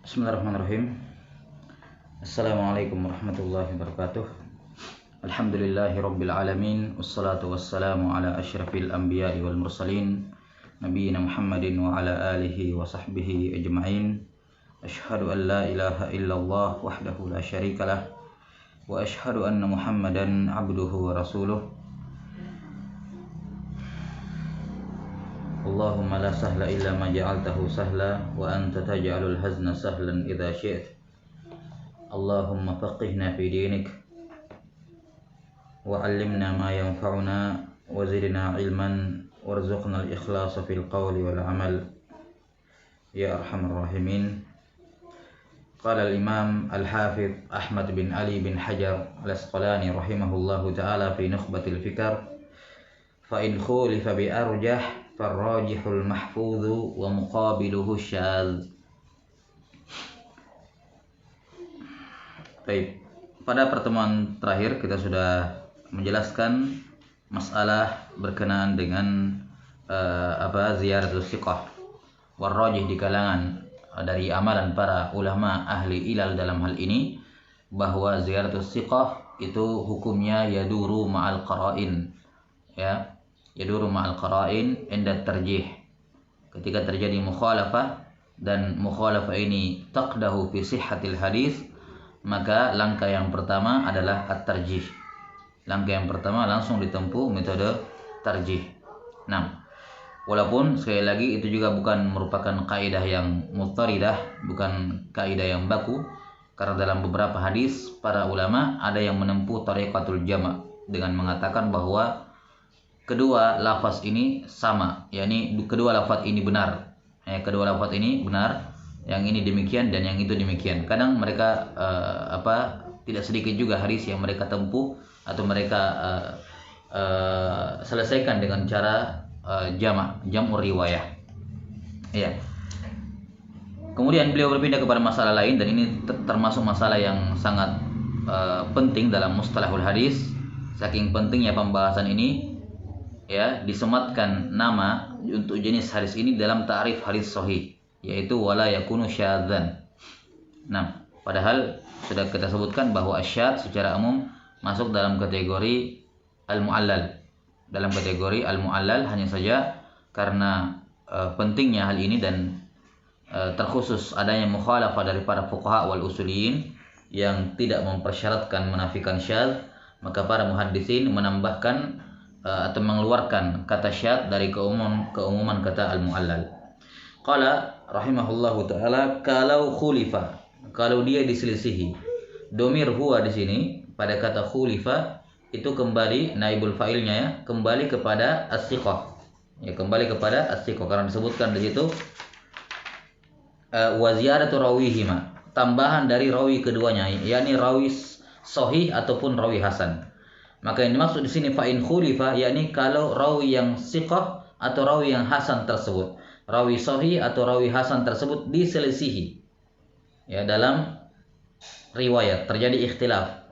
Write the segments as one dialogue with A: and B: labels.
A: Bismillahirrahmanirrahim. Assalamualaikum warahmatullahi wabarakatuh. Alhamdulillahi rabbil alamin. Wassalatu wassalamu ala asyrafil anbiya'i wal mursalin Nabiyyina Muhammadin wa ala alihi wa sahbihi ajma'in. Ashhadu an la ilaha illallah wahdahu la syarikalah wa ashhadu anna Muhammadan abduhu wa rasuluh. Allahumma la sahla illa ma ja'altahu sahla wa anta taj'alul hazna sahlan idza syi'ta. Allahumma faqihna fi dinik wa 'allimna ma yanfa'una wa zidna 'ilman warzuqna al-ikhlasa fil qawli wal 'amal ya arhamar rahimin. Qala al-Imam al-Hafidz Ahmad bin Ali bin Hajar al-Asqalani rahimahullahu ta'ala fi Nukhbatil Fikr, fa in khulifa bi arjah farrajihul mahfudhu wa muqabiluhu syadz. Baik, pada pertemuan terakhir kita sudah menjelaskan masalah berkenaan dengan ziyaratus siqah warrajih di kalangan dari amalan para ulama ahli ilal dalam hal ini, bahwa ziyaratus siqah itu hukumnya yaduru ma'al qara'in, ya, yaduru ma'al qara'in inda tarjih. Ketika terjadi mukhalafah dan mukhalafah ini taqdahu fi sihhatil hadis, maka langkah yang pertama adalah at-tarjih. Langkah yang pertama langsung ditempuh metode tarjih. Nah, walaupun sekali lagi itu juga bukan merupakan kaidah yang muttaridah, bukan kaidah yang baku, karena dalam beberapa hadis para ulama ada yang menempuh tariqatul jama' dengan mengatakan bahwa kedua lafaz ini sama, yakni kedua lafaz ini benar. Kedua lafaz ini benar, yang ini demikian dan yang itu demikian. Kadang mereka tidak sedikit juga hadis yang mereka tempuh atau mereka selesaikan dengan cara jam'ur riwayah. Ya. Kemudian beliau berpindah kepada masalah lain, dan ini termasuk masalah yang sangat penting dalam mustalahul hadis. Saking pentingnya pembahasan ini, ya, disematkan nama untuk jenis hadis ini dalam ta'rif hadis sahih, yaitu wala yakunu syadzan. Nah, padahal sudah kita sebutkan bahwa asyadz secara umum masuk dalam kategori al-mu'allal. Dalam kategori al-mu'allal, hanya saja karena pentingnya hal ini dan terkhusus adanya mukhalafah dari para fuqaha wal usuliyin yang tidak mempersyaratkan menafikan syadz, maka para muhaddisin menambahkan atau mengeluarkan kata syadz dari keumuman kata al-mu'allal. Qala rahimahullahu taala, kalau khulifa, kalau dia diselisihi. Domir huwa di sini pada kata khulifa itu kembali naibul fa'ilnya, ya, kembali kepada as-siqah. Ya, kembali kepada as-siqah karena disebutkan di situ wa ziyadatu rawihima, tambahan dari rawi keduanya, yakni rawi sahih ataupun rawi hasan. Maka yang dimaksud di sini fa'in khulifa, yakni kalau rawi yang siqah atau rawi yang hasan tersebut, rawi sahih atau rawi hasan tersebut diselisihi, ya, dalam riwayat terjadi ikhtilaf.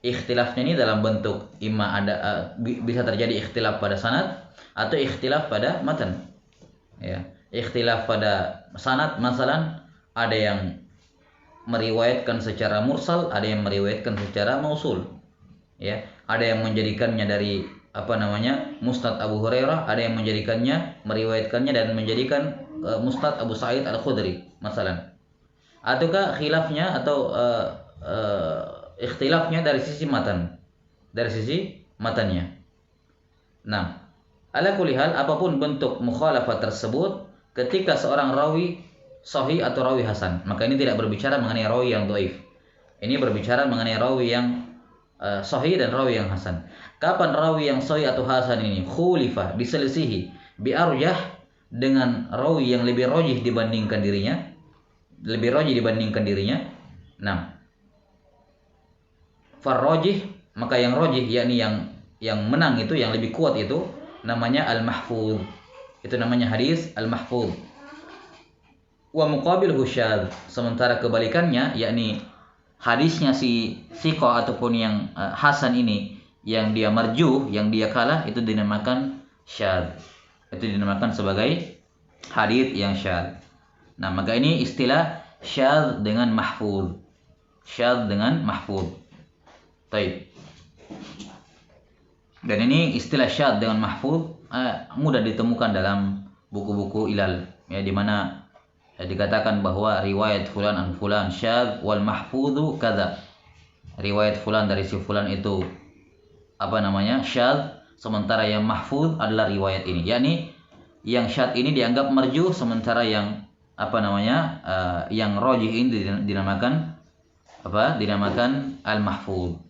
A: Ikhtilafnya ini dalam bentuk imma ada bisa terjadi ikhtilaf pada sanad atau ikhtilaf pada matan. Ya, ikhtilaf pada sanad, masalan ada yang meriwayatkan secara mursal, ada yang meriwayatkan secara mausul, ya, ada yang menjadikannya dari musnad Abu Hurairah, ada yang meriwayatkannya dan menjadikan musnad Abu Sa'id Al-Khudri masalan. Ataukah khilafnya atau ikhtilafnya dari sisi matannya. Nah, ala kulli hal, apapun bentuk mukhalafah tersebut, ketika seorang rawi sahih atau rawi hasan, maka ini tidak berbicara mengenai rawi yang dhaif. Ini berbicara mengenai rawi yang sahih dan rawi yang hasan. Kapan rawi yang sahih atau hasan ini khulifa, diselisihi, bi arjah, dengan rawi yang lebih rajih dibandingkan dirinya, Nah, farrajih, maka yang rajih, yakni yang menang itu, yang lebih kuat itu namanya al-mahfudz. Itu namanya hadis al-mahfudz. Wa muqabiluhu syadz, sementara kebalikannya, yakni hadisnya si siqah ataupun yang hasan ini, yang dia marjuh, yang dia kalah, itu dinamakan syadz. Itu dinamakan sebagai hadis yang syadz. Nah, maka ini istilah syadz dengan mahfuz. Syadz dengan mahfuz. Baik. Dan ini istilah syadz dengan mahfuz mudah ditemukan dalam buku-buku ilal, ya, di mana dikatakan bahwa riwayat fulan an fulan syadz wal mahfuzu kadza. Riwayat fulan dari si fulan itu syadz, sementara yang mahfuz adalah riwayat ini. Yakni yang syadz ini dianggap marjuh, sementara yang yang rajih ini dinamakan al-mahfuz.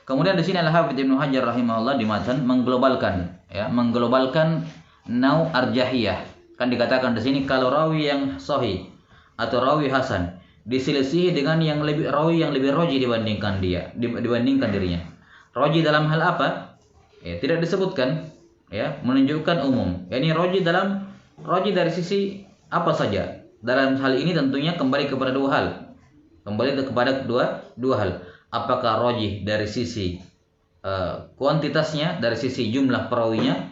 A: Kemudian di sini Al-Hafidz Ibnu Hajar rahimahullah di matan mengglobalkan nau arjahiyah. Kan dikatakan di sini kalau rawi yang sahih atau rawi hasan diselisihi dengan rawi yang lebih rajih dibandingkan dirinya. Rajih dalam hal apa? Ya, tidak disebutkan, ya, menunjukkan umum. Ini rajih dari sisi apa saja. Dalam hal ini tentunya kembali kepada dua hal. Dua hal. Apakah rajih dari sisi kuantitasnya, dari sisi jumlah perawinya,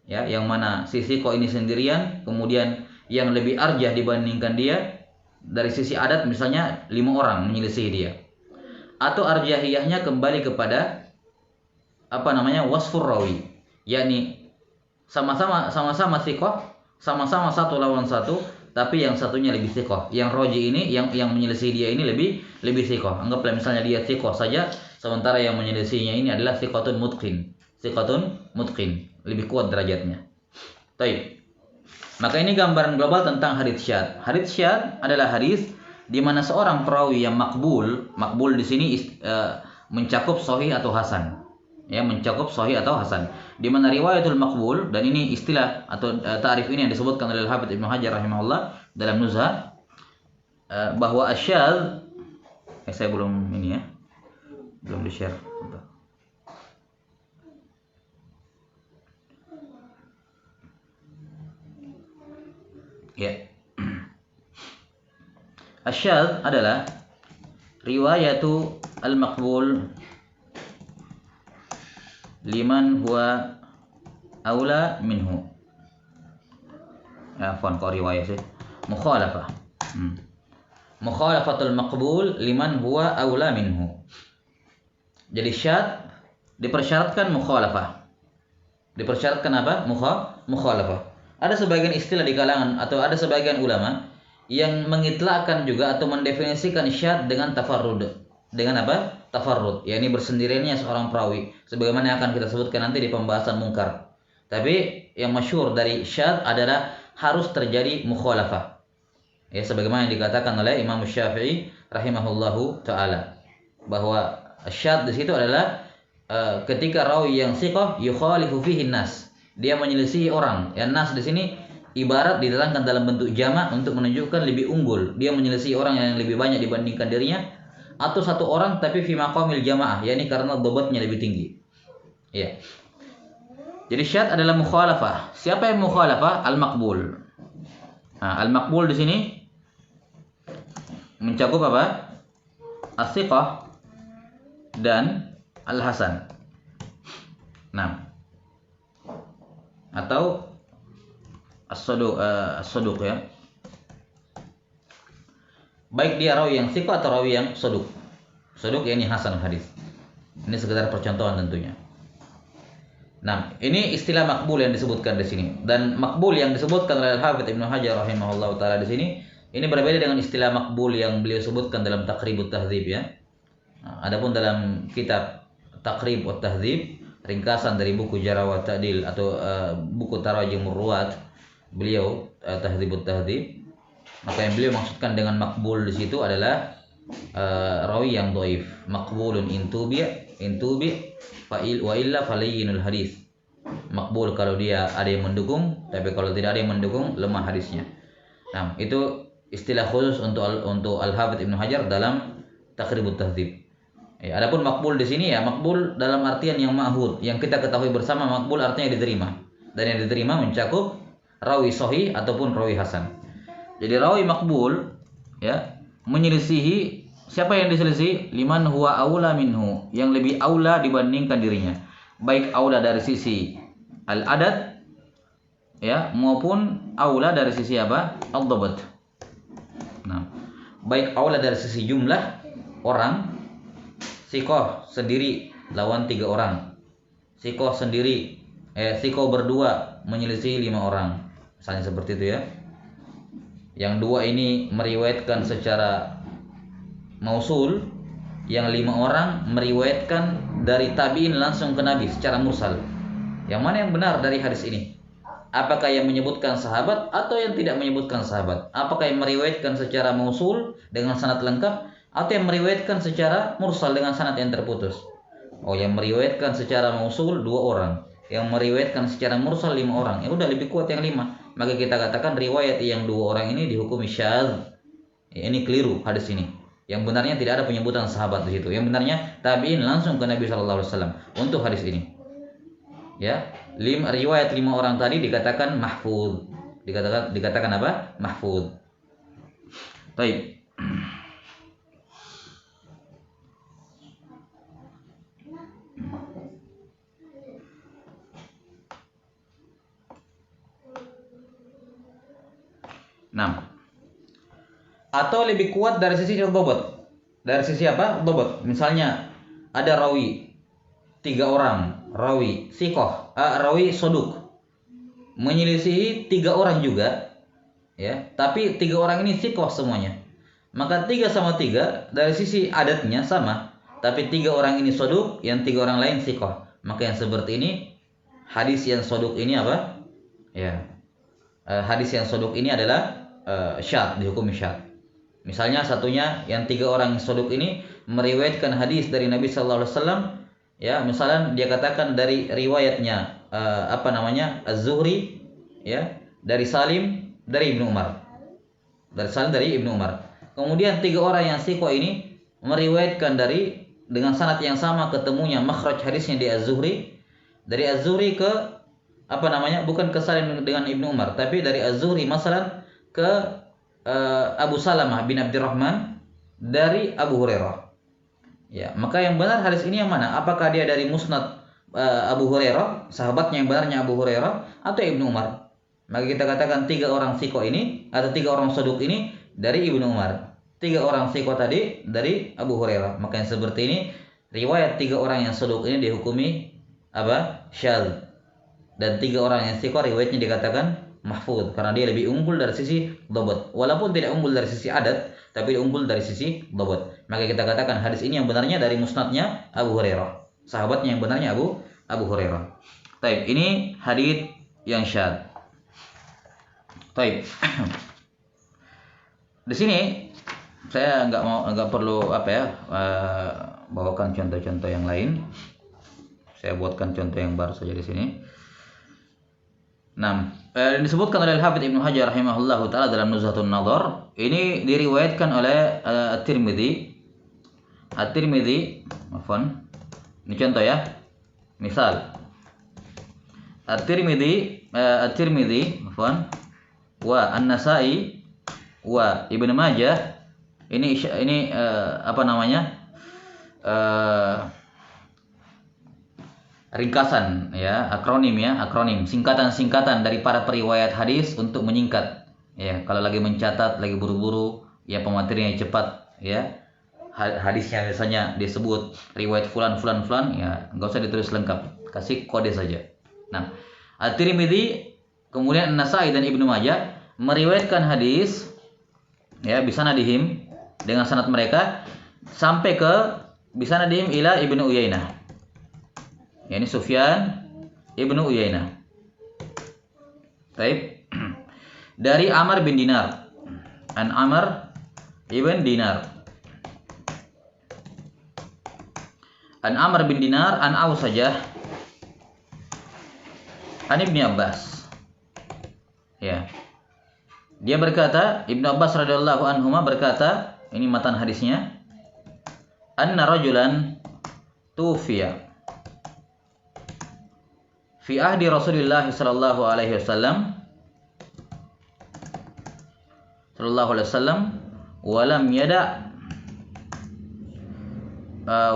A: ya, yang mana sisi kok ini sendirian, kemudian yang lebih arjah dibandingkan dia dari sisi adat, misalnya 5 orang menyelisih dia, atau arjahiyahnya kembali kepada wasfur rawi, yakni sama-sama thiqah, sama-sama satu lawan satu, tapi yang satunya lebih thiqah. Yang rajih ini, yang menyelisih dia ini lebih thiqah. Anggaplah misalnya dia thiqah saja, sementara yang menyelisihnya ini adalah thiqatun mutqin, lebih kuat derajatnya. Baik. Maka ini gambaran global tentang hadits syadz. Hadits syadz adalah hadis di mana seorang perawi yang makbul di sini mencakup sahih atau hasan. Ya, mencakup sahih atau hasan. Di mana riwayatul makbul, dan ini istilah atau ta'rif ini yang disebutkan oleh Al-Hafidz Ibnu Hajar rahimahullah dalam Nuzha, bahwa asyadz, saya belum di-share. Ya. Asyadz adalah riwayatu al-maqbul liman huwa aula minhu. Afwan, kok riwayat sih? Mukhalafah. Mukhalafatul maqbul liman huwa aula minhu. Jadi syadz dipersyaratkan mukhalafah. Dipersyaratkan apa? Mukhalafah. Ada sebagian istilah di kalangan atau ada sebagian ulama yang mengitlakkan juga atau mendefinisikan syadz dengan tafarrud. Dengan apa? Tafarrud, yakni bersendiriannya seorang perawi, sebagaimana akan kita sebutkan nanti di pembahasan mungkar. Tapi yang masyhur dari syadz adalah harus terjadi mukhalafah. Ya, sebagaimana yang dikatakan oleh Imam Syafi'i rahimahullahu taala, bahwa syadz di situ adalah ketika rawi yang thiqah yukhalifu fihi nas, dia menyelisihi orang. Yang nas di sini ibarat didatangkan dalam bentuk jamak untuk menunjukkan lebih unggul. Dia menyelisihi orang yang lebih banyak dibandingkan dirinya, atau satu orang tapi fi maqamil jamaah, yakni karena dhabatnya lebih tinggi. Ya. Jadi syadz adalah mukhalafah. Siapa yang mukhalafah? Al-maqbul. Nah, al-maqbul di sini mencakup apa? As-thiqah dan al-hasan. Nah, atau as-saduq, ya. Baik dia rawi yang thiqah atau rawi yang saduq. Saduq yakni hasan hadis. Ini sekedar percontohan tentunya. Nah, ini istilah makbul yang disebutkan di sini, dan makbul yang disebutkan oleh Al-Hafidz Ibnu Hajar rahimahullahu taala di sini ini berbeda dengan istilah makbul yang beliau sebutkan dalam Taqribut Tahdzib, ya. Nah, adapun dalam kitab Taqrib wa Tahdzib, ringkasan dari buku Jarh wa Ta'dil atau buku Tarajimur Ruwat beliau, Tahdzibut Tahdzib, maka yang beliau maksudkan dengan makbul di situ adalah rawi yang dhaif. Maqbulun intubi wa illa falayyinul hadis. Makbul kalau dia ada yang mendukung, tapi kalau tidak ada yang mendukung lemah hadisnya. Nah, itu istilah khusus untuk Al-Hafidz Ibnu Hajar dalam Taqribut Tahdzib. Ya, adapun makbul di sini, ya, makbul dalam artian yang ma'hud, yang kita ketahui bersama. Makbul artinya diterima, dan yang diterima mencakup rawi sahih ataupun rawi hasan. Jadi rawi makbul, ya, menyelisihi siapa yang diselisih? Liman huwa aula minhu, yang lebih aula dibandingkan dirinya. Baik aula dari sisi al-adad, ya, maupun aula dari sisi apa? Al-dhabat. Nah, baik aula dari sisi jumlah orang, sikoh sendiri lawan 3 orang, sikoh sendiri, sikoh berdua menyelisih 5 orang, misalnya seperti itu ya. Yang dua ini meriwayatkan secara mausul, yang 5 orang meriwayatkan dari tabi'in langsung ke Nabi secara mursal. Yang mana yang benar dari hadis ini? Apakah yang menyebutkan sahabat atau yang tidak menyebutkan sahabat? Apakah yang meriwayatkan secara mausul dengan sanad lengkap atau yang meriwayatkan secara mursal dengan sanad yang terputus? Oh, yang meriwayatkan secara mausul 2 orang, yang meriwayatkan secara mursal 5 orang. Ya udah, lebih kuat yang 5. Maka kita katakan riwayat yang 2 orang ini dihukumi syadz. Ya, ini keliru hadis ini. Yang benarnya tidak ada penyebutan sahabat di situ. Yang benarnya tabi'in langsung ke Nabi SAW untuk hadis ini. Ya, riwayat 5 orang tadi dikatakan mahfuz. Dikatakan apa? Mahfuz. Baik. Nah, atau lebih kuat dari sisi dhabt. Dari sisi apa? Dhabt. Misalnya ada rawi 3 orang, rawi sikoh, rawi soduk, menyelisihi 3 orang juga, ya. Tapi 3 orang ini sikoh semuanya. Maka 3 sama 3 dari sisi adatnya sama, tapi 3 orang ini soduk, yang 3 orang lain sikoh. Maka yang seperti ini, hadis yang soduk ini apa? Ya, hadis yang soduk ini adalah syadz, dihukum syadz. Misalnya satunya yang 3 orang soduk ini meriwayatkan hadis dari Nabi Sallallahu Alaihi Wasallam. Ya, misalnya dia katakan dari riwayatnya Az-Zuhri, ya, dari Salim dari Ibnu Umar. Dari Salim dari Ibnu Umar. Kemudian 3 orang yang siko ini meriwayatkan dengan sanad yang sama, ketemunya makhraj hadisnya di Az-Zuhri. Dari Az-Zuhri ke bukan ke Salim dengan Ibnu Umar, tapi dari Az-Zuhri masalan ke Abu Salamah bin Abdurrahman dari Abu Hurairah. Ya, maka yang benar hadis ini yang mana? Apakah dia dari musnad Abu Hurairah, sahabatnya yang benarnya Abu Hurairah, atau Ibnu Umar? Maka kita katakan 3 orang siko ini atau 3 orang soduk ini dari Ibnu Umar, 3 orang siko tadi dari Abu Hurairah. Maka yang seperti ini, riwayat 3 orang yang soduk ini dihukumi apa? Syadz. Dan 3 orang yang siko riwayatnya dikatakan mahfuz karena dia lebih unggul dari sisi dhabt. Walaupun tidak unggul dari sisi adat, tapi unggul dari sisi dhabt. Maka kita katakan hadis ini yang benarnya dari musnadnya Abu Hurairah, sahabatnya yang benarnya Abu Hurairah. Taib, ini hadis yang syadz. Taib. Di sini saya nggak perlu bawakan contoh-contoh yang lain. Saya buatkan contoh yang baru saja di sini. Nah, disebutkan oleh Al-Hafidz Ibnu Hajar rahimahullahu taala dalam Nuzhatun Nadhar, ini diriwayatkan oleh At-Tirmidzi. Ini contoh ya. Misal At-Tirmidzi wa An-Nasa'i wa Ibnu Majah. Ini ringkasan ya, akronim, singkatan dari para periwayat hadis untuk menyingkat. Ya, kalau lagi mencatat, lagi buru-buru, ya pematerinya cepat, ya. Hadisnya misalnya disebut riwayat fulan, ya, enggak usah ditulis lengkap, kasih kode saja. Nah, At-Tirmidzi, kemudian An-Nasa'i dan Ibnu Majah meriwayatkan hadis ya bisanadihim dengan sanad mereka sampai ke bisanadihim ila Ibnu Uyainah. Ya, ini Sufyan Ibnu Uyainah. Baik. Dari Amr bin Dinar. An Amr ibn Dinar. An Amr bin Dinar an Ausajah an Ibnu Abbas. Ya. Dia berkata, Ibnu Abbas radhiyallahu anhuma berkata, ini matan hadisnya, anna rajulan tufiya fi ahdi Rasulillah sallallahu alaihi wasallam wa lam yada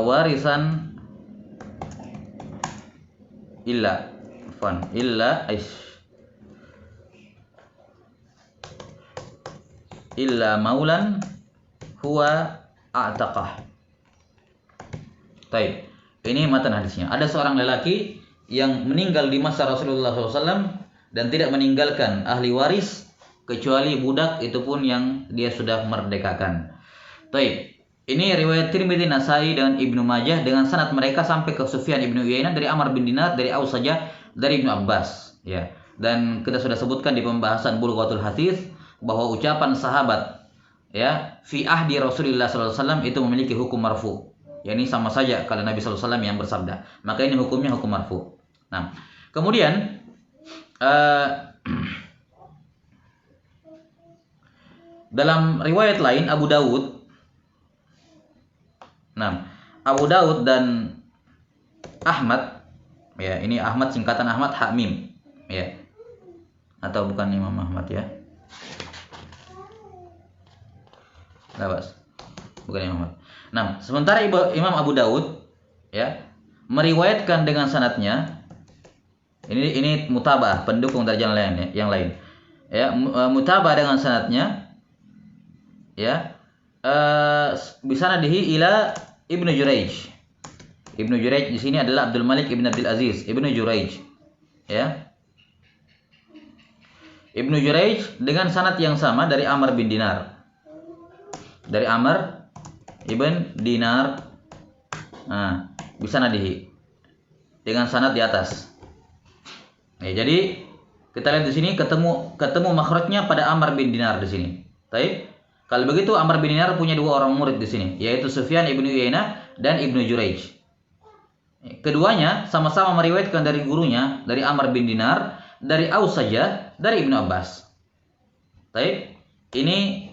A: warisan illa illa maulan huwa a'taqah. Baik. Ini matan hadisnya. Ada seorang lelaki yang meninggal di masa Rasulullah SAW dan tidak meninggalkan ahli waris kecuali budak, itu pun yang dia sudah merdekakan. Baik. Ini riwayat Tirmidzi, Nasai dan Ibnu Majah dengan sanad mereka sampai ke Sufyan ibnu Uyainah dari Amr bin Dinar, dari Aus saja, dari Ibnu Abbas, ya. Dan kita sudah sebutkan di pembahasan Bulughatul Hadis bahwa ucapan sahabat, ya, fi ahdi Rasulullah SAW itu memiliki hukum marfu. Ya, ini sama saja kalau Nabi SAW yang bersabda, maka ini hukumnya hukum marfu. Nah, kemudian dalam riwayat lain Abu Dawud dan Ahmad, ya, ini Ahmad singkatan Ahmad Hamim, ya, atau bukan Imam Ahmad, ya, Lawas, bukan Imam Ahmad. Nah, sementara Imam Abu Dawud, ya, meriwayatkan dengan sanadnya, ini mutabah, pendukung dari jalan lain, ya, yang lain, ya, mutabah dengan sanadnya, ya, bisanadihi ila Ibnu Jurayj. Ibnu Jurayj di sini adalah Abdul Malik ibn Abdul Aziz Ibnu Jurayj, ya. Ibnu Jurayj dengan sanad yang sama dari Amr bin Dinar. Dari Amr ibn Dinar. Nah, bisanadihi dengan sanad di atas. Ya, jadi kita lihat di sini ketemu makhrajnya pada Amr bin Dinar di sini. Baik. Kalau begitu Amr bin Dinar punya dua orang murid di sini, yaitu Sufyan ibnu Uyainah dan Ibnu Jurayj. Keduanya sama-sama meriwayatkan dari gurunya, dari Amr bin Dinar, dari Aus saja, dari Ibnu Abbas. Baik, ini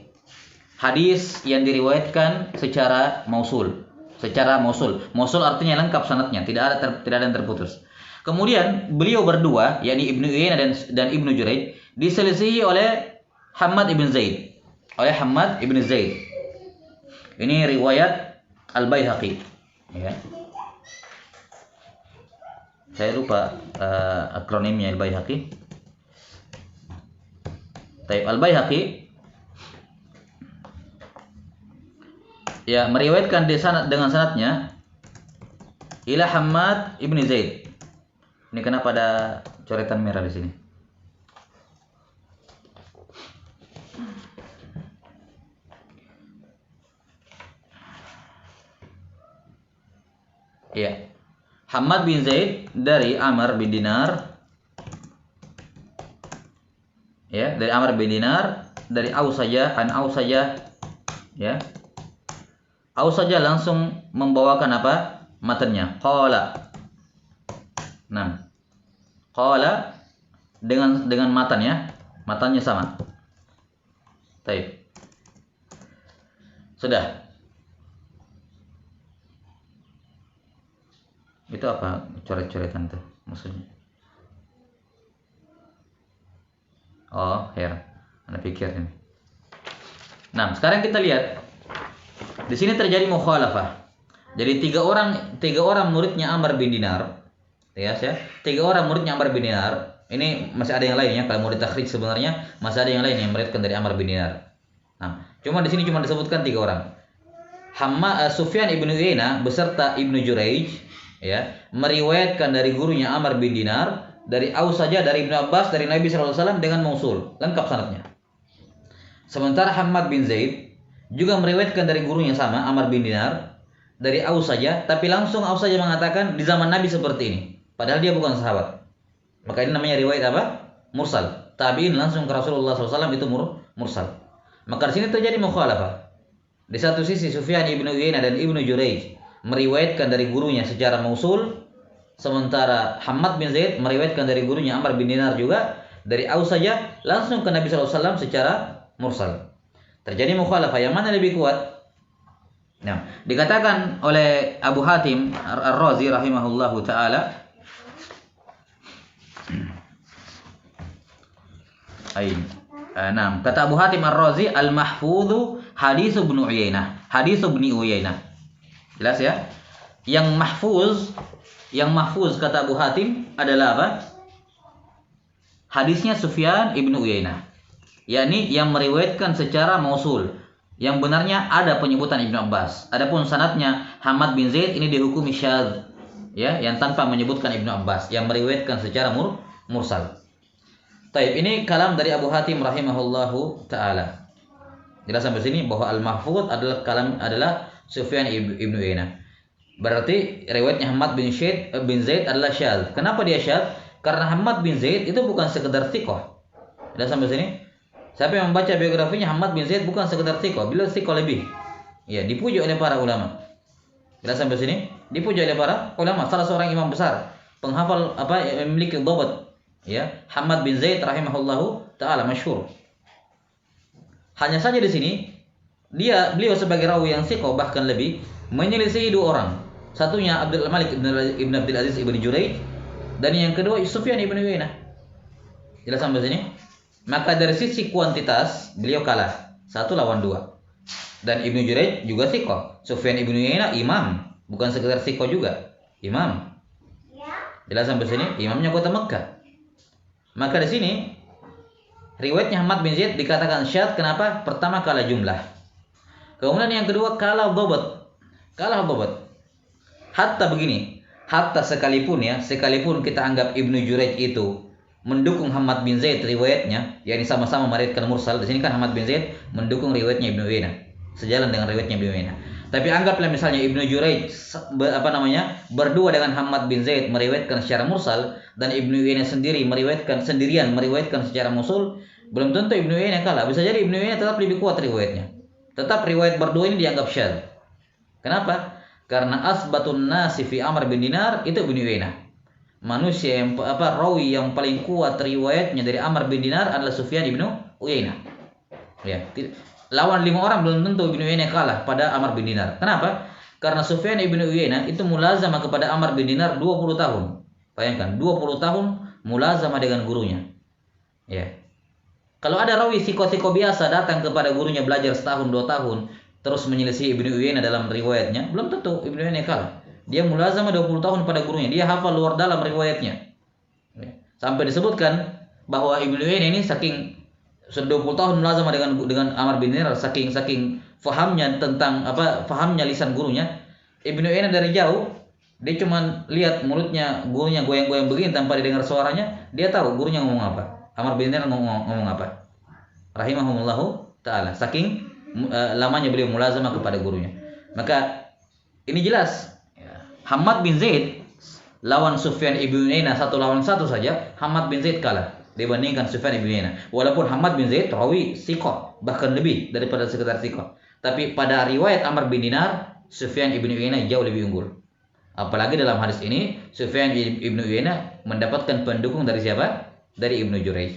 A: hadis yang diriwayatkan secara mausul. Mausul artinya lengkap sanadnya, tidak ada yang terputus. Kemudian beliau berdua, yakni Ibnu Uyainah dan Ibnu Jurayj, diselisihi oleh Hammad ibn Zaid. Ini riwayat Al-Baihaqi, ya. Saya lupa akronimnya Al-Baihaqi. Taib Al-Baihaqi, ya, meriwayatkan dengan sanadnya ila Hammad ibn Zaid. Ini kenapa ada coretan merah di sini? Ya, Hammad bin Zaid dari Amr bin Dinar, ya, dari Amr bin Dinar, dari Aus saja, ya. Aus saja langsung membawakan apa? Matanya. Qala. Nah, qala dengan matanya sama. Baik. Sudah. Itu apa coret-coretan tuh maksudnya? Oh, Anda pikir ini. Nah, sekarang kita lihat di sini terjadi mukhalafah. Jadi tiga orang muridnya Amr bin Dinar, ya, tiga orang muridnya Amr bin Dinar. Ini masih ada yang lainnya, kalau mau ditakhrij sebenarnya masih ada yang lain yang meriwayatkan dari Amr bin Dinar. Nah, di sini cuma disebutkan tiga orang. Sufyan ibnu Uyainah beserta Ibnu Jurayj, ya, meriwayatkan dari gurunya Amr bin Dinar, dari Aus saja, dari Ibnu Abbas, dari Nabi SAW dengan mausul, lengkap sanadnya. Sementara Hammad bin Zaid juga meriwayatkan dari gurunya sama, Amr bin Dinar, dari Aus saja, tapi langsung Aus saja mengatakan di zaman Nabi seperti ini, padahal dia bukan sahabat. Maka ini namanya riwayat apa? Mursal. Tabi'in langsung ke Rasulullah SAW itu mursal. Maka di sini terjadi mukhalafah. Di satu sisi Sufyan ibnu Uyainah dan Ibnu Jurayj meriwayatkan dari gurunya secara mausul, sementara Hammad bin Zaid meriwayatkan dari gurunya Amr bin Dinar juga dari Aus saja langsung ke Nabi SAW secara mursal. Terjadi mukhalafah, yang mana lebih kuat? Nah, dikatakan oleh Abu Hatim Ar-Razi rahimahullahu taala, kata Abu Hatim Ar-Razi, al-mahfudhu hadis Ibnu Uyainah. Jelas ya? Yang mahfuz kata Abu Hatim adalah apa? Hadisnya Sufyan ibnu Uyainah. yakni yang meriwayatkan secara mausul. Yang benarnya ada penyebutan Ibnu Abbas. Adapun sanadnya Hamad bin Zaid ini dihukumi syadz, ya, yang tanpa menyebutkan Ibnu Abbas, yang meriwayatkan secara mursal. Taib, ini kalam dari Abu Hatim rahimahullahu taala. Jelas sampai sini bahwa al-mahfuz adalah Sufyan ibnu Uyainah. Berarti riwayatnya Hamad bin Zaid adalah syadz. Kenapa dia syadz? Karena Hamad bin Zaid itu bukan sekedar thiqah. Jelas sampai sini? Siapa yang membaca biografinya Hamad bin Zaid bukan sekedar thiqah, beliau thiqah lebih. Ya, dipuji oleh para ulama. Jelas sampai sini? Dipuji oleh para ulama, salah seorang imam besar, penghafal yang memiliki dhabt. Ya, Hamad bin Zaid rahimahullahu taala masyhur. Hanya saja di sini beliau sebagai rawi yang thiqah bahkan lebih menyelisihi dua orang. Satunya Abdul Malik ibn Abdul Aziz ibn Jurayj, dan yang kedua Sufyan ibn Uyainah. Jelas sampai sini? Maka dari sisi kuantitas beliau kalah 1-2. Dan Ibnu Jurayj juga thiqah. Sufyan ibn Uyainah imam, bukan sekedar thiqah juga, imam. Jelas sampai sini? Imamnya kota Mekah. Maka di sini riwayatnya Hamad bin Zaid dikatakan syadz. Kenapa? Pertama, kalah jumlah. Kemudian yang kedua, kalah dhabt. Hatta begini, hatta sekalipun kita anggap Ibnu Jurayj itu mendukung Hamad bin Zaid riwayatnya, yakni sama-sama meriwayatkan mursal. Di sini kan Hamad bin Zaid mendukung riwayatnya Ibnu Uyainah, sejalan dengan riwayatnya Ibnu Uyainah. Tapi anggaplah misalnya Ibnu Jurayj berdua dengan Hamad bin Zaid meriwayatkan secara mursal, dan Ibnu Uyainah sendirian meriwayatkan secara mausul, belum tentu Ibnu Uyainah kalah. Bisa jadi Ibnu Uyainah tetap lebih kuat riwayatnya. Tetap riwayat berdua ini dianggap syadz. Kenapa? Karena asbatun nasi fi Amr bin Dinar itu Ibnu Uyainah. Manusia yang rawi yang paling kuat riwayatnya dari Amr bin Dinar adalah Sufyan ibnu Uyainah. Ya, lawan 5 orang belum tentu Ibnu Uyainah kalah pada Amr bin Dinar. Kenapa? Karena Sufyan ibnu Uyainah itu mulazamah kepada Amr bin Dinar 20 tahun. Bayangkan, 20 tahun mulazamah dengan gurunya. Ya. Kalau ada rawi siko-siko biasa datang kepada gurunya belajar setahun 2 tahun terus menyelisih Ibnu Uyainah dalam riwayatnya, belum tentu Ibnu Uyainah kalah. Dia mulazamah 20 tahun pada gurunya, dia hafal luar dalam riwayatnya. Sampai disebutkan bahwa Ibnu Uyainah ini saking sudah 20 tahun mulazamah dengan Amr bin Dinar, saking fahamnya tentang fahamnya lisan gurunya, Ibnu Uyainah dari jauh dia cuma lihat mulutnya gurunya goyang-goyang begini tanpa didengar suaranya, dia tahu gurunya ngomong apa. Amr bin Dinar ngomong apa. Rahimahumullahu taala. Saking lamanya beliau mulazamah kepada gurunya. Maka ini jelas Hamad bin Zaid lawan Sufyan ibnu Uyainah 1-1 saja, Hamad bin Zaid kalah dibandingkan Sufyan ibnu Uyainah. Walaupun Hamad bin Zaid rawi thiqah, bahkan lebih daripada sekedar thiqah. Tapi pada riwayat Amr bin Dinar, Sufyan ibnu Uyainah jauh lebih unggul. Apalagi dalam hadis ini Sufyan ibnu Uyainah mendapatkan pendukung dari siapa? Dari Ibnu Jurayj.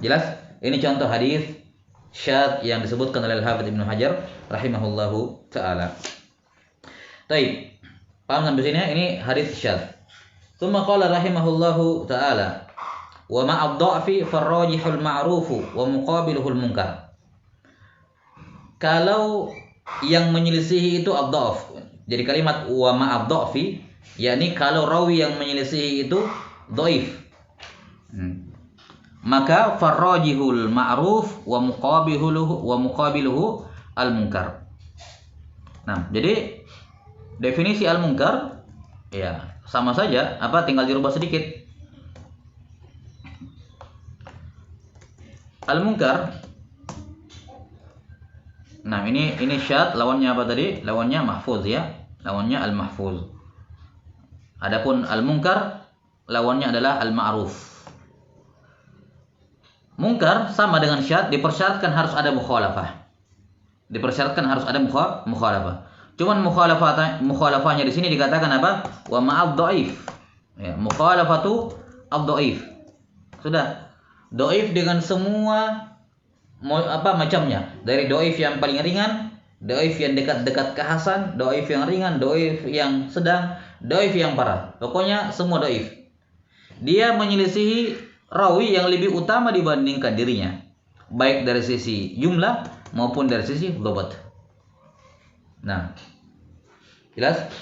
A: Jelas? Ini contoh hadis syadz yang disebutkan oleh Al-Hafidz Ibnu Hajar rahimahullahu taala. Baik. Paham sampai sini? Ini hadis syadz. Tsumma qala rahimahullahu taala, wa ma'ad dha'fi farrajihul ma'rufu wa muqabiluhul munkar. Kalau yang menyelisihi itu ad-dha'f. Jadi kalimat wa ma'ad dha'fi yakni kalau rawi yang menyelisihi itu dhaif. Maka farrajihul ma'ruf wa muqabiluhu al-munkar. Nah, jadi definisi al-munkar ya sama saja, tinggal dirubah sedikit. Al-munkar. Nah, ini syadz, lawannya apa tadi? Lawannya mahfuz ya. Lawannya al-mahfuz. Adapun al-munkar lawannya adalah al-ma'ruf. Munkar sama dengan syadz, dipersyaratkan harus ada mukhalafah. Mukhalafah. Cuman mukhalafahnya di sini dikatakan apa? Wa ma'ad dhaif. Ya, mukhalafatu ad-dhaif. Sudah. Dhaif dengan semua macamnya. Dari dhaif yang paling ringan, dhaif yang dekat-dekat ke hasan, dhaif yang ringan, dhaif yang sedang, dhaif yang parah. Pokoknya semua dhaif. Dia menyelisihi rawi yang lebih utama dibandingkan dirinya, baik dari sisi jumlah maupun dari sisi dhabt. Nah, jelas?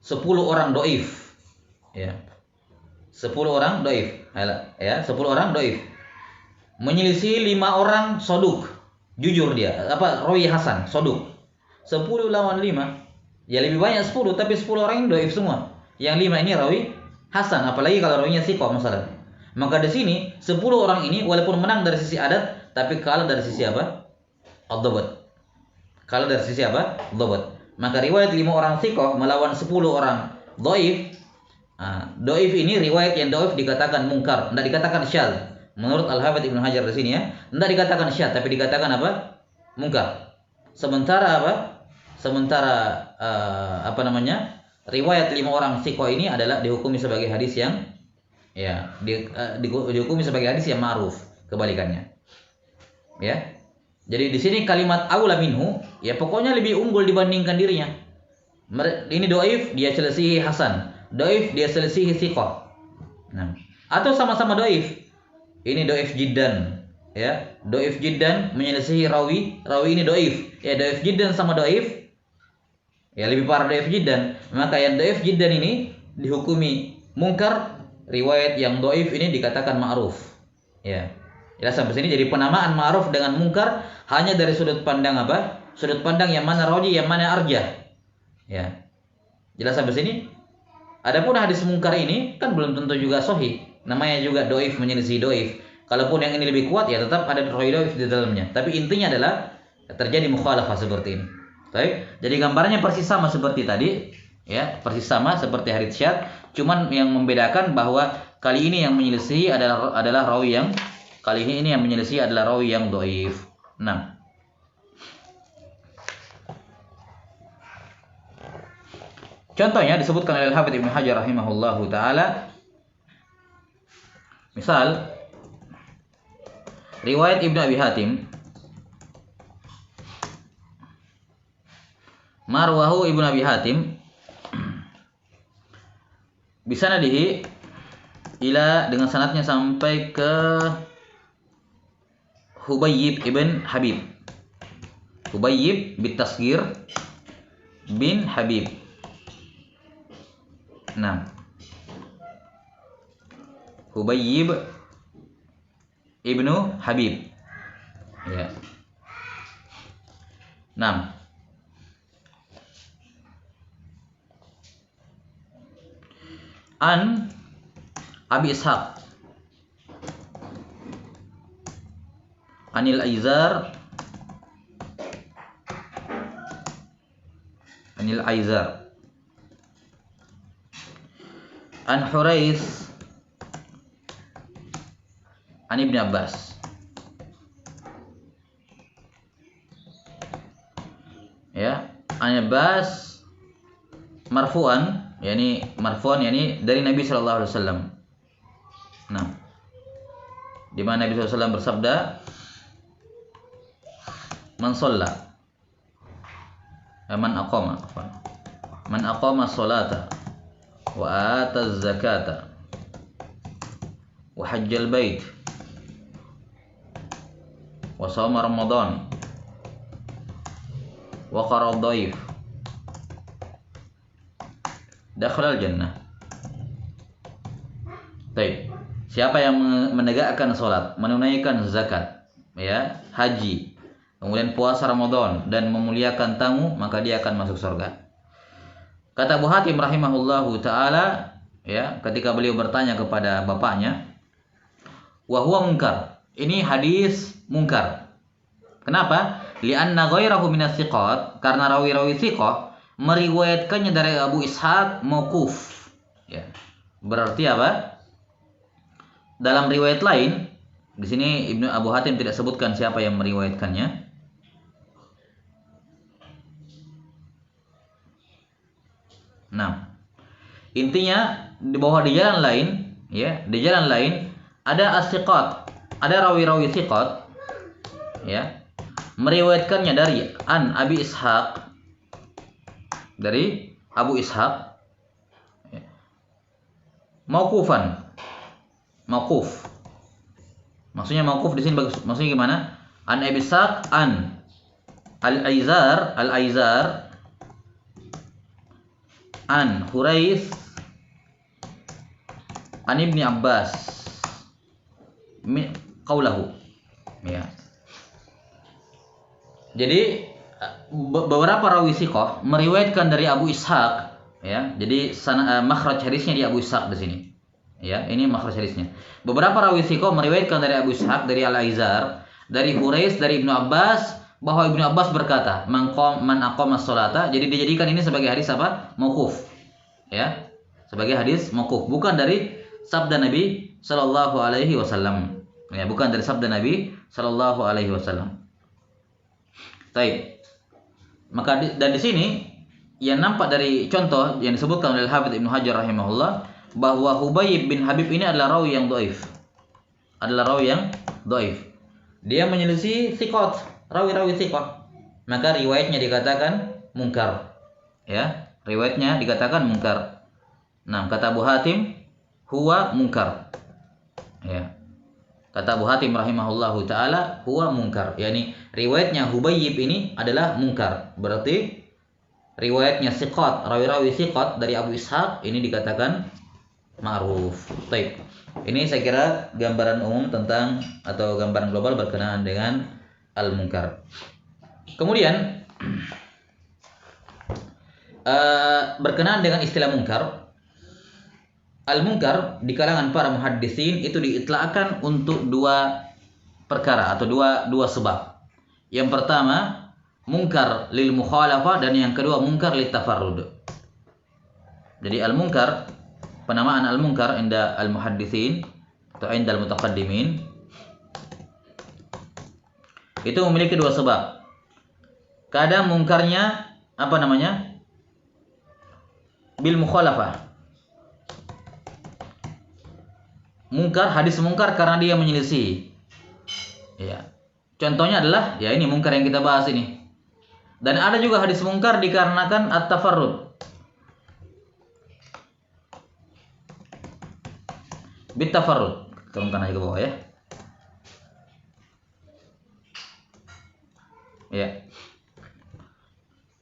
A: 10 orang dhaif. Ya. 10 orang dhaif. Ya, 10 orang dhaif. menyelisih 5 orang soduk, jujur dia, rawi hasan, soduk. 10 lawan 5, ya lebih banyak 10, tapi 10 orang ini dhaif semua. Yang 5 ini rawi hasan, apalagi kalau rawinya thiqah masalah. Maka di sini 10 orang ini walaupun menang dari sisi adat, tapi kalah dari sisi apa? Ad-dhabt. Kalah dari sisi apa? Dhabt. Maka riwayat 5 orang thiqah melawan 10 orang dhaif. Dhaif ini riwayat yang dhaif dikatakan mungkar, tidak dikatakan syadz. Menurut Al-Hafidz Ibnu Hajar di sini ya, tidak dikatakan syadz, tapi dikatakan apa? Mungkar. Sementara apa? Sementara riwayat 5 orang thiqah ini adalah dihukumi sebagai hadis yang dihukumi sebagai hadis yang ma'ruf, kebalikannya. Ya. Jadi di sini kalimat aula minhu, ya pokoknya lebih unggul dibandingkan dirinya. Ini dhaif, dia selesai hasan. Dhaif, dia selesai thiqah. Nah, atau sama-sama dhaif. Ini dhaif jiddan, ya. Dhaif jiddan menyelesaikan rawi ini dhaif. Ya, dhaif jiddan sama dhaif. Ya, lebih parah dhaif jiddan. Maka yang dhaif jiddan ini dihukumi mungkar, riwayat yang dhaif ini dikatakan ma'ruf. Ya. Jelas sampai sini. Jadi penamaan ma'ruf dengan mungkar hanya dari sudut pandang apa? Sudut pandang yang mana rajih, yang mana arjah. Ya. Jelas sampai sini. Adapun hadis mungkar ini kan belum tentu juga sahih. Namanya juga dhaif menyelisih dhaif. Kalaupun yang ini lebih kuat, ya tetap ada rawi dhaif di dalamnya. Tapi intinya adalah terjadi mukhalafah seperti ini. Baik. Jadi gambarannya persis sama seperti tadi, ya, persis sama seperti hadits syadz, cuman yang membedakan bahwa kali ini yang menyelisih adalah rawi yang dhaif. Nah, contohnya disebutkan oleh Al-Hafidz Ibnu Hajar rahimahullahu taala. Misal riwayat Ibnu Abi Hatim, marwahu Ibnu Abi Hatim bisanadihi ila, dengan sanadnya sampai ke Hubayyib ibn Habib. Hubayyib bitasghir bin Habib. Nah, Hubayyib ibnu Habib. Ya. Nah, an Abi Ishaq Anil Aizar An Huraits An Ibn Abbas. Ya, An Abbas marfu'an, yakni dari Nabi sallallahu alaihi wasallam. Nah, di mana Nabi sallallahu alaihi wasallam bersabda, man aqama sholata wa ata zakata wa hajjal bait wa shoma ramadan wa qara dhaif dakhala al-jannah. Baik. Siapa yang menegakkan salat, menunaikan zakat, ya, haji, kemudian puasa Ramadan dan memuliakan tamu, maka dia akan masuk surga. Kata Abu Hatim rahimahullahu taala, ya, ketika beliau bertanya kepada bapaknya, wa huwa munkar. Ini hadis munkar. Kenapa? Li'anna ghairahu minas thiqat, karena rawi-rawi thiqah meriwayatkannya dari Abu Ishaq mauquf. Ya. Berarti apa? Dalam riwayat lain, di sini Ibnu Abu Hatim tidak sebutkan siapa yang meriwayatkannya. Nah, intinya bahwa di jalan lain, ya, di jalan lain ada as-thiqat, ada rawi-rawi thiqat, ya, meriwayatkannya dari an Abi Ishaq, dari Abu Ishaq, ya, mauqufan. Mauquf. Maksudnya mauquf di sini maksudnya gimana? An Abi Ishaq an Al-Aizar an Huraits an Ibni Abbas qaulahu. Ya. Jadi beberapa rawi thiqah meriwayatkan dari Abu Ishaq, ya. Jadi makhraj hadisnya di Abu Ishaq di sini. Ya, ini makhraj hadisnya. Beberapa rawi thiqah meriwayatkan dari Abu Ishaq, dari Al-Aizar, dari Hurais, dari Ibnu Abbas, bahwa Ibnu Abbas berkata, man aqama sholata, jadi dijadikan ini sebagai hadis apa? Mauquf. Ya. Sebagai hadis mauquf, bukan dari sabda Nabi sallallahu alaihi wasallam. Ya, bukan dari sabda Nabi sallallahu alaihi wasallam. Baik. Maka dan di sini yang nampak dari contoh yang disebutkan oleh Hafidz Ibnu Hajar rahimahullah, bahwa Hubayb bin Habib ini adalah rawi yang dhaif. Adalah rawi yang dhaif. Dia menyelisih thiqat, rawi-rawi thiqat. Maka riwayatnya dikatakan mungkar. Ya, riwayatnya dikatakan mungkar. Nah, kata Abu Hatim, huwa mungkar. Ya. Kata Abu Hatim rahimahullahu taala, huwa mungkar. Yani riwayatnya Hubayb ini adalah mungkar. Berarti riwayatnya thiqat, rawi-rawi thiqat dari Abu Ishaq ini dikatakan ma'ruf. Baik. Ini saya kira gambaran umum tentang atau gambaran global berkenaan dengan al-munkar. Kemudian berkenaan dengan istilah munkar, al-munkar di kalangan para muhaddisin itu diitlaqkan untuk dua perkara atau dua sebab. Yang pertama, munkar lil mukhalafah, dan yang kedua munkar lit tafarrud. Jadi al-munkar, penamaan al-munkar inda al-muhaddisin atau inda al-mutaqaddimin itu memiliki dua sebab. Kadang mungkarnya apa namanya? Bil mukhalafah. Mungkar, hadis mungkar karena dia menyelisih. Ya. Contohnya adalah ya ini mungkar yang kita bahas ini. Dan ada juga hadis mungkar dikarenakan at-tafarrud. Bit tafarrud. Turunkan aja ke bawah ya. Ya.